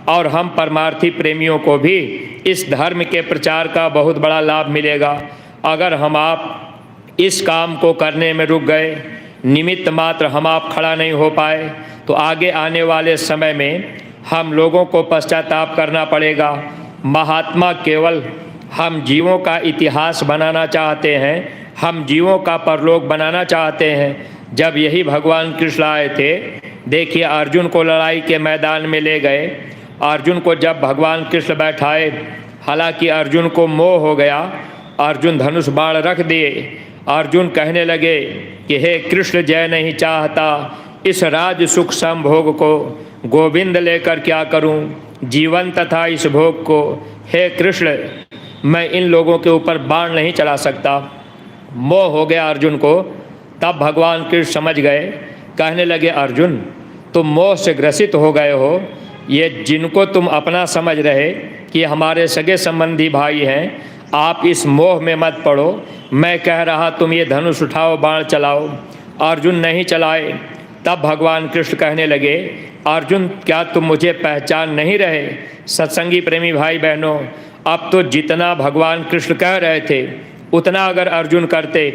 और हम परमार्थी प्रेमियों को भी इस धर्म के प्रचार का बहुत बड़ा लाभ मिलेगा। अगर हम आप इस काम को करने में रुक गए, निमित्त मात्र हम आप खड़ा नहीं हो पाए, तो आगे आने वाले समय में हम लोगों को पश्चाताप करना पड़ेगा। महात्मा केवल हम जीवों का इतिहास बनाना चाहते हैं, हम जीवों का परलोक बनाना चाहते हैं। जब यही भगवान कृष्ण आए थे, देखिए अर्जुन को लड़ाई के मैदान में ले गए। अर्जुन को जब भगवान कृष्ण बैठाए, हालांकि अर्जुन को मोह हो गया, अर्जुन धनुष बाण रख दिए। अर्जुन कहने लगे कि हे कृष्ण, जय नहीं चाहता, इस राज सुख संभोग को गोविंद लेकर क्या करूं, जीवन तथा इस भोग को, हे कृष्ण मैं इन लोगों के ऊपर बाण नहीं चला सकता। मोह हो गया अर्जुन को। तब भगवान कृष्ण समझ गए, कहने लगे अर्जुन, तुम मोह से ग्रसित हो गए हो। ये जिनको तुम अपना समझ रहे कि हमारे सगे संबंधी भाई हैं, आप इस मोह में मत पड़ो। मैं कह रहा तुम ये धनुष उठाओ, बाण चलाओ। अर्जुन नहीं चलाए। तब भगवान कृष्ण कहने लगे, अर्जुन क्या तुम मुझे पहचान नहीं रहे? सत्संगी प्रेमी भाई बहनों, अब तो जितना भगवान कृष्ण कह रहे थे उतना अगर अर्जुन करते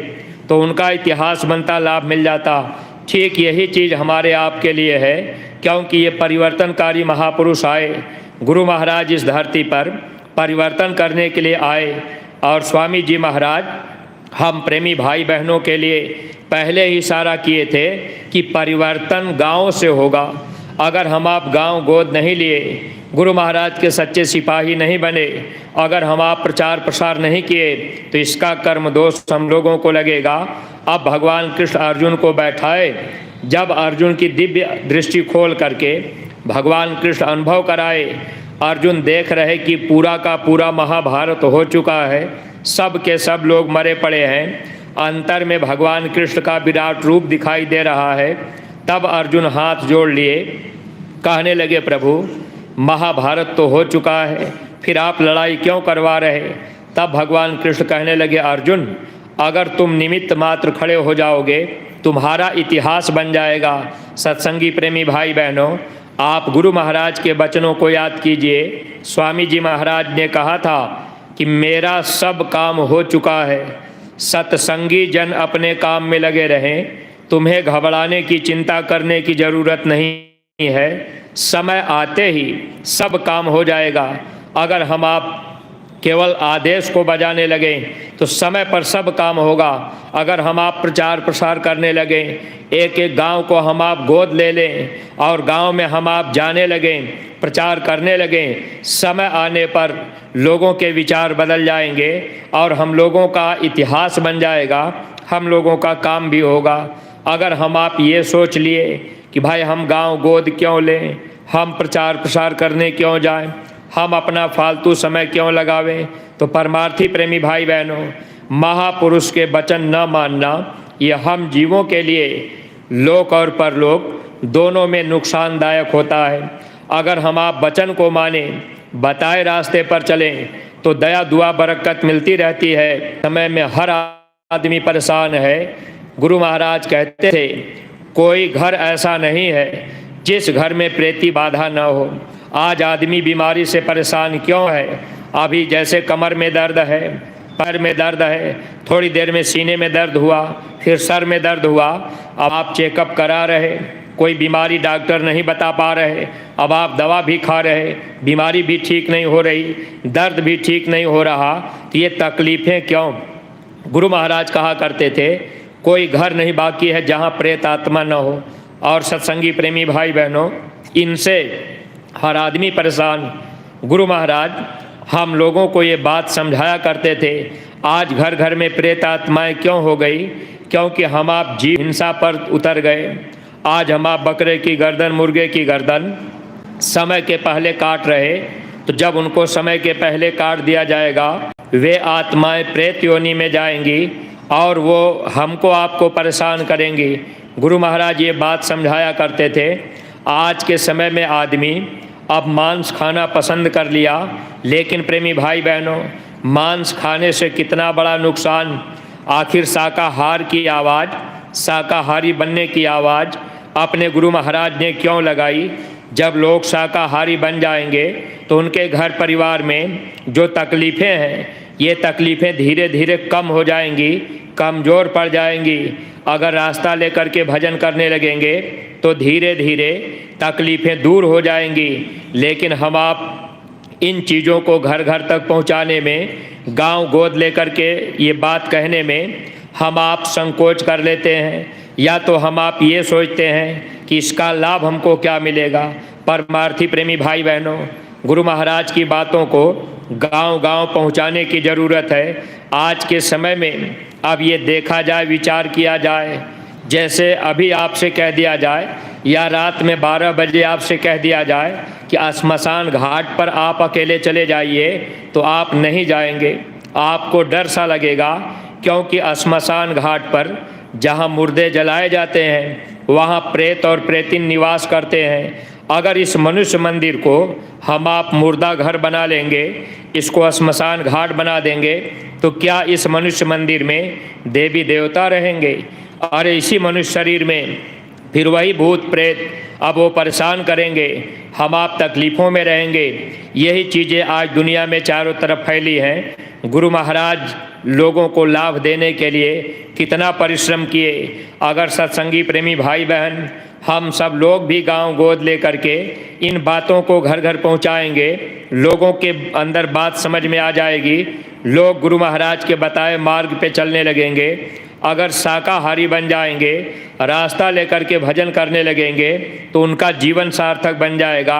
तो उनका इतिहास बनता, लाभ मिल जाता। ठीक यही चीज़ हमारे आपके लिए है, क्योंकि ये परिवर्तनकारी महापुरुष आए। गुरु महाराज इस धरती पर परिवर्तन करने के लिए आए और स्वामी जी महाराज हम प्रेमी भाई बहनों के लिए पहले ही इशारा किए थे कि परिवर्तन गांव से होगा। अगर हम आप गांव गोद नहीं लिए, गुरु महाराज के सच्चे सिपाही नहीं बने, अगर हम आप प्रचार प्रसार नहीं किए, तो इसका कर्म दोष हम लोगों को लगेगा। अब भगवान कृष्ण अर्जुन को बैठाए। जब अर्जुन की दिव्य दृष्टि खोल करके भगवान कृष्ण अनुभव कराए, अर्जुन देख रहे कि पूरा का पूरा महाभारत हो चुका है, सब के सब लोग मरे पड़े हैं, अंतर में भगवान कृष्ण का विराट रूप दिखाई दे रहा है। तब अर्जुन हाथ जोड़ लिए, कहने लगे प्रभु महाभारत तो हो चुका है, फिर आप लड़ाई क्यों करवा रहे? तब भगवान कृष्ण कहने लगे अर्जुन, अगर तुम निमित्त मात्र खड़े हो जाओगे, तुम्हारा इतिहास बन जाएगा। सत्संगी प्रेमी भाई बहनों, आप गुरु महाराज के वचनों को याद कीजिए। स्वामी जी महाराज ने कहा था कि मेरा सब काम हो चुका है, सत्संगी जन अपने काम में लगे रहें, तुम्हें घबराने की चिंता करने की ज़रूरत नहीं है। समय आते ही सब काम हो जाएगा। अगर हम आप केवल आदेश को बजाने लगें तो समय पर सब काम होगा। अगर हम आप प्रचार प्रसार करने लगें, एक एक गांव को हम आप गोद ले लें और गांव में हम आप जाने लगें, प्रचार करने लगें, समय आने पर लोगों के विचार बदल जाएंगे और हम लोगों का इतिहास बन जाएगा, हम लोगों का काम भी होगा। अगर हम आप ये सोच लिए कि भाई हम गांव गोद क्यों लें, हम प्रचार प्रसार करने क्यों जाएं, हम अपना फालतू समय क्यों लगावें, तो परमार्थी प्रेमी भाई बहनों, महापुरुष के वचन न मानना ये हम जीवों के लिए लोक और परलोक दोनों में नुकसानदायक होता है। अगर हम आप वचन को माने, बताए रास्ते पर चलें, तो दया दुआ बरकत मिलती रहती है। समय में हर आदमी परेशान है। गुरु महाराज कहते थे कोई घर ऐसा नहीं है जिस घर में प्रेती बाधा न हो। आज आदमी बीमारी से परेशान क्यों है? अभी जैसे कमर में दर्द है, पैर में दर्द है, थोड़ी देर में सीने में दर्द हुआ, फिर सर में दर्द हुआ। अब आप चेकअप करा रहे, कोई बीमारी डॉक्टर नहीं बता पा रहे। अब आप दवा भी खा रहे, बीमारी भी ठीक नहीं हो रही, दर्द भी ठीक नहीं हो रहा। तो ये तकलीफ़ें क्यों? गुरु महाराज कहा करते थे, कोई घर नहीं बाकी है जहाँ प्रेत आत्मा न हो। और सत्संगी प्रेमी भाई बहनों, इनसे हर आदमी परेशान। गुरु महाराज हम लोगों को ये बात समझाया करते थे। आज घर घर में प्रेत आत्माएँ क्यों हो गई? क्योंकि हम आप जीव हिंसा पर उतर गए। आज हम आप बकरे की गर्दन, मुर्गे की गर्दन समय के पहले काट रहे, तो जब उनको समय के पहले काट दिया जाएगा, वे आत्माएं प्रेत योनि में जाएंगी और वो हमको आपको परेशान करेंगी। गुरु महाराज ये बात समझाया करते थे। आज के समय में आदमी अब मांस खाना पसंद कर लिया, लेकिन प्रेमी भाई बहनों, मांस खाने से कितना बड़ा नुकसान। आखिर शाकाहार की आवाज़, शाकाहारी बनने की आवाज़ अपने गुरु महाराज ने क्यों लगाई? जब लोग शाकाहारी बन जाएंगे तो उनके घर परिवार में जो तकलीफ़ें हैं, ये तकलीफ़ें धीरे धीरे कम हो जाएंगी, कमज़ोर पड़ जाएंगी। अगर रास्ता लेकर के भजन करने लगेंगे तो धीरे धीरे तकलीफ़ें दूर हो जाएंगी। लेकिन हम आप इन चीज़ों को घर घर तक पहुंचाने में, गांव गोद लेकर के ये बात कहने में हम आप संकोच कर लेते हैं, या तो हम आप ये सोचते हैं कि इसका लाभ हमको क्या मिलेगा। परमार्थी प्रेमी भाई बहनों, गुरु महाराज की बातों को गांव गांव पहुंचाने की ज़रूरत है। आज के समय में अब ये देखा जाए, विचार किया जाए, जैसे अभी आपसे कह दिया जाए या रात में 12 बजे आपसे कह दिया जाए कि श्मशान घाट पर आप अकेले चले जाइए, तो आप नहीं जाएंगे। आपको डर सा लगेगा, क्योंकि श्मशान घाट पर जहाँ मुर्दे जलाए जाते हैं वहाँ प्रेत और प्रेतिन निवास करते हैं। अगर इस मनुष्य मंदिर को हम आप मुर्दा घर बना लेंगे, इसको श्मशान घाट बना देंगे, तो क्या इस मनुष्य मंदिर में देवी देवता रहेंगे? अरे इसी मनुष्य शरीर में फिर वही भूत प्रेत, अब वो परेशान करेंगे, हम आप तकलीफ़ों में रहेंगे। यही चीज़ें आज दुनिया में चारों तरफ फैली हैं। गुरु महाराज लोगों को लाभ देने के लिए कितना परिश्रम किए। अगर सत्संगी प्रेमी भाई बहन हम सब लोग भी गांव गोद लेकर के इन बातों को घर घर पहुंचाएंगे, लोगों के अंदर बात समझ में आ जाएगी, लोग गुरु महाराज के बताए मार्ग पे चलने लगेंगे। अगर शाकाहारी बन जाएंगे, रास्ता लेकर के भजन करने लगेंगे, तो उनका जीवन सार्थक बन जाएगा।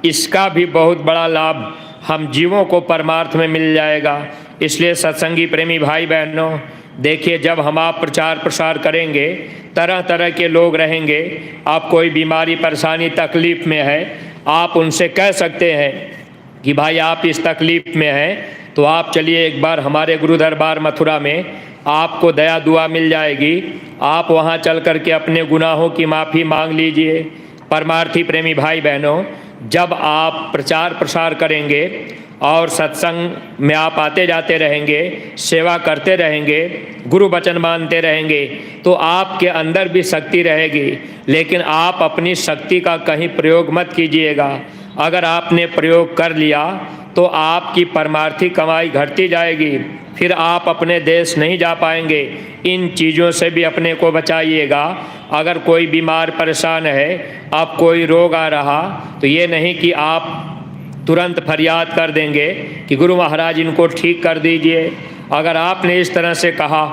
इसका भी बहुत बड़ा लाभ हम जीवों को परमार्थ में मिल जाएगा। इसलिए सत्संगी प्रेमी भाई बहनों, देखिए, जब हम आप प्रचार प्रसार करेंगे, तरह तरह के लोग रहेंगे। आप कोई बीमारी, परेशानी, तकलीफ़ में है, आप उनसे कह सकते हैं कि भाई आप इस तकलीफ़ में हैं, तो आप चलिए एक बार हमारे गुरु दरबार मथुरा में, आपको दया दुआ मिल जाएगी। आप वहाँ चल कर के अपने गुनाहों की माफ़ी मांग लीजिए। परमार्थी प्रेमी भाई बहनों, जब आप प्रचार प्रसार करेंगे और सत्संग में आप आते जाते रहेंगे, सेवा करते रहेंगे, गुरु वचन मानते रहेंगे, तो आपके अंदर भी शक्ति रहेगी। लेकिन आप अपनी शक्ति का कहीं प्रयोग मत कीजिएगा। अगर आपने प्रयोग कर लिया तो आपकी परमार्थी कमाई घटती जाएगी, फिर आप अपने देश नहीं जा पाएंगे। इन चीज़ों से भी अपने को बचाइएगा। अगर कोई बीमार परेशान है, अब कोई रोग आ रहा, तो ये नहीं कि आप तुरंत फरियाद कर देंगे कि गुरु महाराज इनको ठीक कर दीजिए। अगर आपने इस तरह से कहा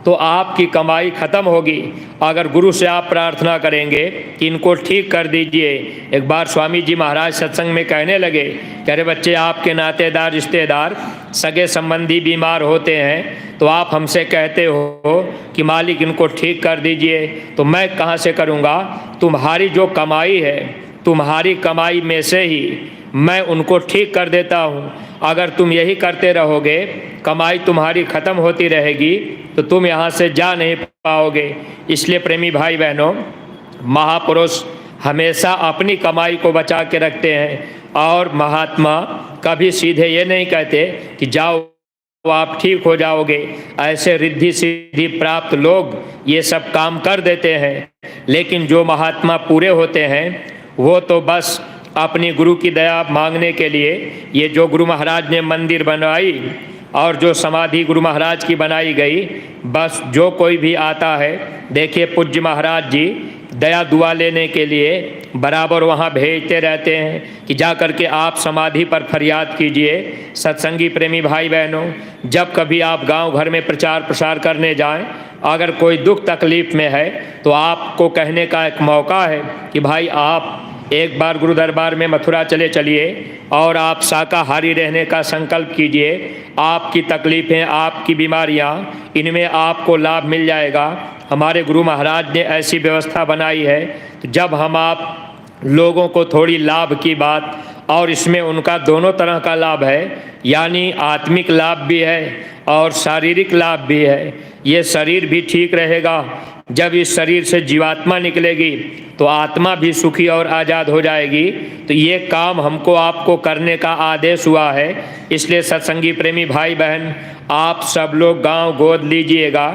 तो आपकी कमाई ख़त्म होगी। अगर गुरु से आप प्रार्थना करेंगे कि इनको ठीक कर दीजिए। एक बार स्वामी जी महाराज सत्संग में कहने लगे कि अरे बच्चे, आपके नातेदार, रिश्तेदार, सगे संबंधी बीमार होते हैं, तो आप हमसे कहते हो कि मालिक इनको ठीक कर दीजिए, तो मैं कहाँ से करूँगा? तुम्हारी जो कमाई है, तुम्हारी कमाई में से ही मैं उनको ठीक कर देता हूँ। अगर तुम यही करते रहोगे, कमाई तुम्हारी ख़त्म होती रहेगी, तो तुम यहाँ से जा नहीं पाओगे। इसलिए प्रेमी भाई बहनों, महापुरुष हमेशा अपनी कमाई को बचा के रखते हैं, और महात्मा कभी सीधे ये नहीं कहते कि जाओ आप ठीक हो जाओगे। ऐसे रिद्धि सिद्धि प्राप्त लोग ये सब काम कर देते हैं, लेकिन जो महात्मा पूरे होते हैं वो तो बस अपनी गुरु की दया मांगने के लिए ये जो गुरु महाराज ने मंदिर बनवाई और जो समाधि गुरु महाराज की बनाई गई, बस जो कोई भी आता है, देखिए पूज्य महाराज जी दया दुआ लेने के लिए बराबर वहाँ भेजते रहते हैं कि जा कर के आप समाधि पर फरियाद कीजिए। सत्संगी प्रेमी भाई बहनों, जब कभी आप गांव घर में प्रचार प्रसार करने जाएं, अगर कोई दुख तकलीफ़ में है तो आपको कहने का एक मौका है कि भाई आप एक बार गुरु दरबार में मथुरा चले चलिए और आप शाकाहारी रहने का संकल्प कीजिए। आपकी तकलीफ़ें, आपकी बीमारियां, इनमें आपको लाभ मिल जाएगा। हमारे गुरु महाराज ने ऐसी व्यवस्था बनाई है। तो जब हम आप लोगों को थोड़ी लाभ की बात, और इसमें उनका दोनों तरह का लाभ है, यानी आत्मिक लाभ भी है और शारीरिक लाभ भी है। ये शरीर भी ठीक रहेगा, जब इस शरीर से जीवात्मा निकलेगी तो आत्मा भी सुखी और आज़ाद हो जाएगी। तो ये काम हमको आपको करने का आदेश हुआ है। इसलिए सत्संगी प्रेमी भाई बहन, आप सब लोग गांव गोद लीजिएगा।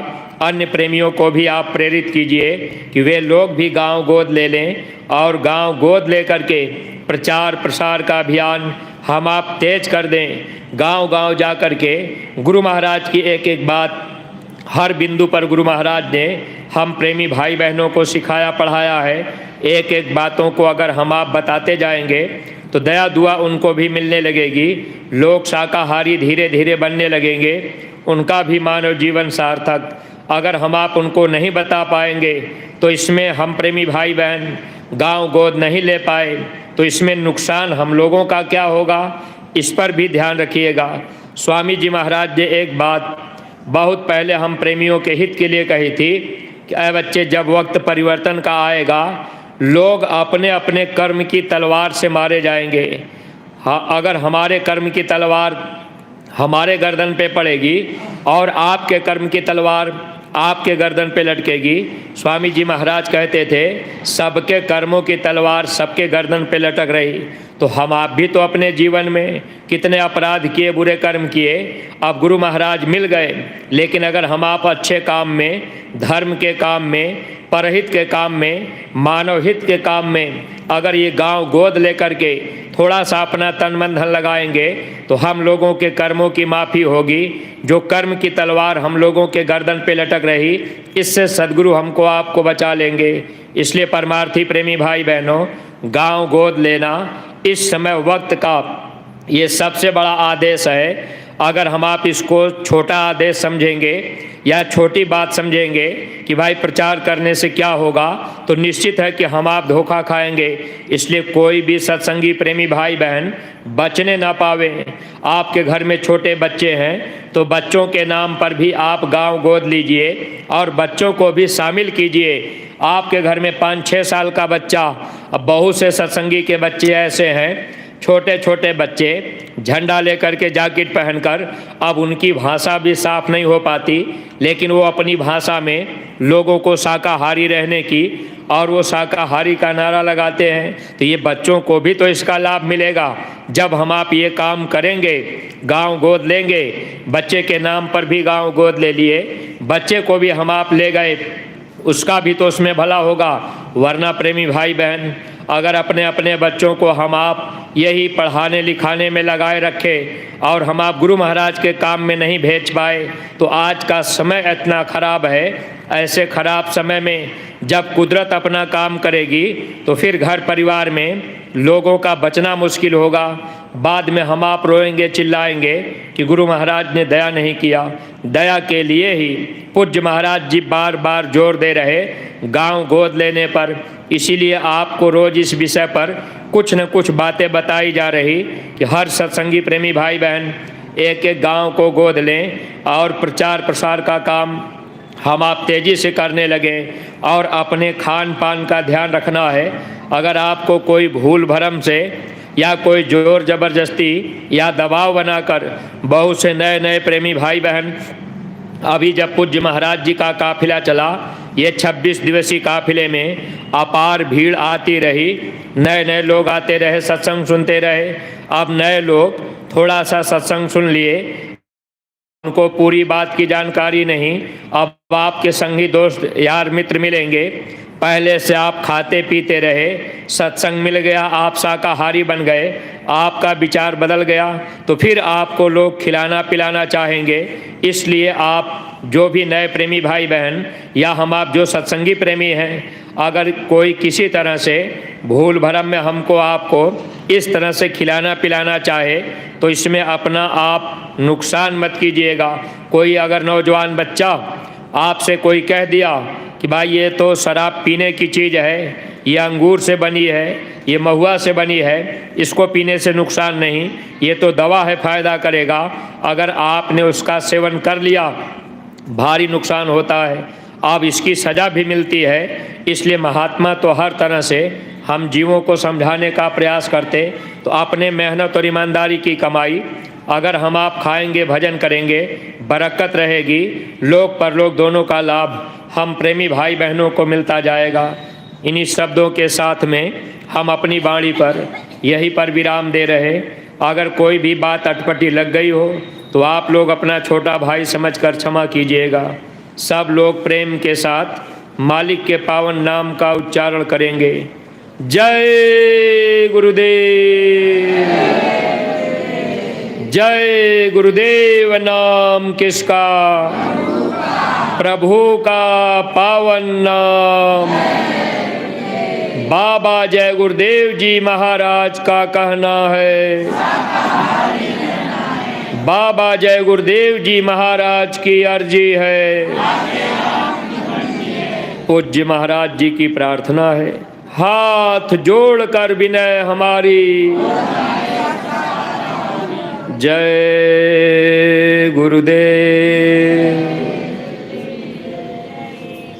अन्य प्रेमियों को भी आप प्रेरित कीजिए कि वे लोग भी गांव गोद ले लें, और गांव गोद लेकर के प्रचार प्रसार का अभियान हम आप तेज कर दें। गांव गांव जा कर के गुरु महाराज की एक एक बात हर बिंदु पर गुरु महाराज ने हम प्रेमी भाई बहनों को सिखाया पढ़ाया है। एक एक बातों को अगर हम आप बताते जाएंगे तो दया दुआ उनको भी मिलने लगेगी। लोग शाकाहारी धीरे धीरे बनने लगेंगे, उनका भी मानव जीवन सार्थक। अगर हम आप उनको नहीं बता पाएंगे तो इसमें हम प्रेमी भाई बहन गांव गोद नहीं ले पाए तो इसमें नुकसान हम लोगों का क्या होगा, इस पर भी ध्यान रखिएगा। स्वामी जी महाराज ने एक बात बहुत पहले हम प्रेमियों के हित के लिए कही थी कि ऐ बच्चे, जब वक्त परिवर्तन का आएगा, लोग अपने अपने कर्म की तलवार से मारे जाएंगे। हाँ, अगर हमारे कर्म की तलवार हमारे गर्दन पे पड़ेगी और आपके कर्म की तलवार आपके गर्दन पे लटकेगी। स्वामी जी महाराज कहते थे, सबके कर्मों की तलवार सबके गर्दन पे लटक रही। तो हम आप भी तो अपने जीवन में कितने अपराध किए, बुरे कर्म किए। अब गुरु महाराज मिल गए, लेकिन अगर हम आप अच्छे काम में, धर्म के काम में, परहित के काम में, मानव हित के काम में अगर ये गांव गोद लेकर के थोड़ा सा अपना तन मन धन लगाएंगे तो हम लोगों के कर्मों की माफ़ी होगी। जो कर्म की तलवार हम लोगों के गर्दन पे लटक रही, इससे सद्गुरु हमको आपको बचा लेंगे। इसलिए परमार्थी प्रेमी भाई बहनों, गांव गोद लेना इस समय वक्त का ये सबसे बड़ा आदेश है। अगर हम आप इसको छोटा आदेश समझेंगे या छोटी बात समझेंगे कि भाई प्रचार करने से क्या होगा, तो निश्चित है कि हम आप धोखा खाएंगे। इसलिए कोई भी सत्संगी प्रेमी भाई बहन बचने ना पावे। आपके घर में छोटे बच्चे हैं तो बच्चों के नाम पर भी आप गांव गोद लीजिए और बच्चों को भी शामिल कीजिए। आपके घर में 5-6 साल का बच्चा, अब बहुत से सत्संगी के बच्चे ऐसे हैं, छोटे छोटे बच्चे झंडा लेकर के जैकेट पहनकर, अब उनकी भाषा भी साफ नहीं हो पाती, लेकिन वो अपनी भाषा में लोगों को शाकाहारी रहने की और वो शाकाहारी का नारा लगाते हैं। तो ये बच्चों को भी तो इसका लाभ मिलेगा जब हम आप ये काम करेंगे, गांव गोद लेंगे। बच्चे के नाम पर भी गांव गोद ले लिए, बच्चे को भी हम आप ले गए, उसका भी तो उसमें भला होगा। वरना प्रेमी भाई बहन, अगर अपने अपने बच्चों को हम आप यही पढ़ाने लिखाने में लगाए रखे और हम आप गुरु महाराज के काम में नहीं भेज पाए, तो आज का समय इतना खराब है। ऐसे खराब समय में जब कुदरत अपना काम करेगी तो फिर घर परिवार में लोगों का बचना मुश्किल होगा। बाद में हम आप रोएंगे, चिल्लाएंगे कि गुरु महाराज ने दया नहीं किया। दया के लिए ही पूज्य महाराज जी बार बार जोर दे रहे गांव गोद लेने पर। इसीलिए आपको रोज़ इस विषय पर कुछ न कुछ बातें बताई जा रही कि हर सत्संगी प्रेमी भाई बहन एक एक गांव को गोद लें और प्रचार प्रसार का काम हम आप तेज़ी से करने लगे। और अपने खान पान का ध्यान रखना है। अगर आपको कोई भूल भरम से या कोई जोर ज़बरदस्ती या दबाव बनाकर, बहुत से नए नए प्रेमी भाई बहन, अभी जब पूज्य महाराज जी का काफिला चला, ये 26 दिवसीय काफिले में अपार भीड़ आती रही, नए नए लोग आते रहे, सत्संग सुनते रहे। अब नए लोग थोड़ा सा सत्संग सुन लिए, उनको पूरी बात की जानकारी नहीं। अब आपके संगी दोस्त यार मित्र मिलेंगे, पहले से आप खाते पीते रहे, सत्संग मिल गया, आप शाकाहारी बन गए, आपका विचार बदल गया, तो फिर आपको लोग खिलाना पिलाना चाहेंगे। इसलिए आप जो भी नए प्रेमी भाई बहन या हम आप जो सत्संगी प्रेमी हैं, अगर कोई किसी तरह से भूल भरम में हमको आपको इस तरह से खिलाना पिलाना चाहे तो इसमें अपना आप नुकसान मत कीजिएगा। कोई अगर नौजवान बच्चा आपसे कोई कह दिया कि भाई ये तो शराब पीने की चीज़ है, ये अंगूर से बनी है, ये महुआ से बनी है, इसको पीने से नुकसान नहीं, ये तो दवा है, फ़ायदा करेगा, अगर आपने उसका सेवन कर लिया भारी नुकसान होता है, अब इसकी सज़ा भी मिलती है। इसलिए महात्मा तो हर तरह से हम जीवों को समझाने का प्रयास करते, तो अपने मेहनत और ईमानदारी की कमाई अगर हम आप खाएंगे, भजन करेंगे, बरकत रहेगी, लोक परलोक दोनों का लाभ हम प्रेमी भाई बहनों को मिलता जाएगा। इन्हीं शब्दों के साथ में हम अपनी वाणी पर यहीं पर विराम दे रहे। अगर कोई भी बात अटपटी लग गई हो तो आप लोग अपना छोटा भाई समझकर क्षमा कीजिएगा। सब लोग प्रेम के साथ मालिक के पावन नाम का उच्चारण करेंगे। जय गुरुदेव, जय गुरुदेव। नाम किसका? प्रभु का पावन नाम। बाबा जय गुरुदेव जी महाराज का कहना है, बाबा जय गुरुदेव जी महाराज की अर्जी है, पूज्य महाराज जी की प्रार्थना है। हाथ जोड़कर विनय हमारी, जय गुरुदेव।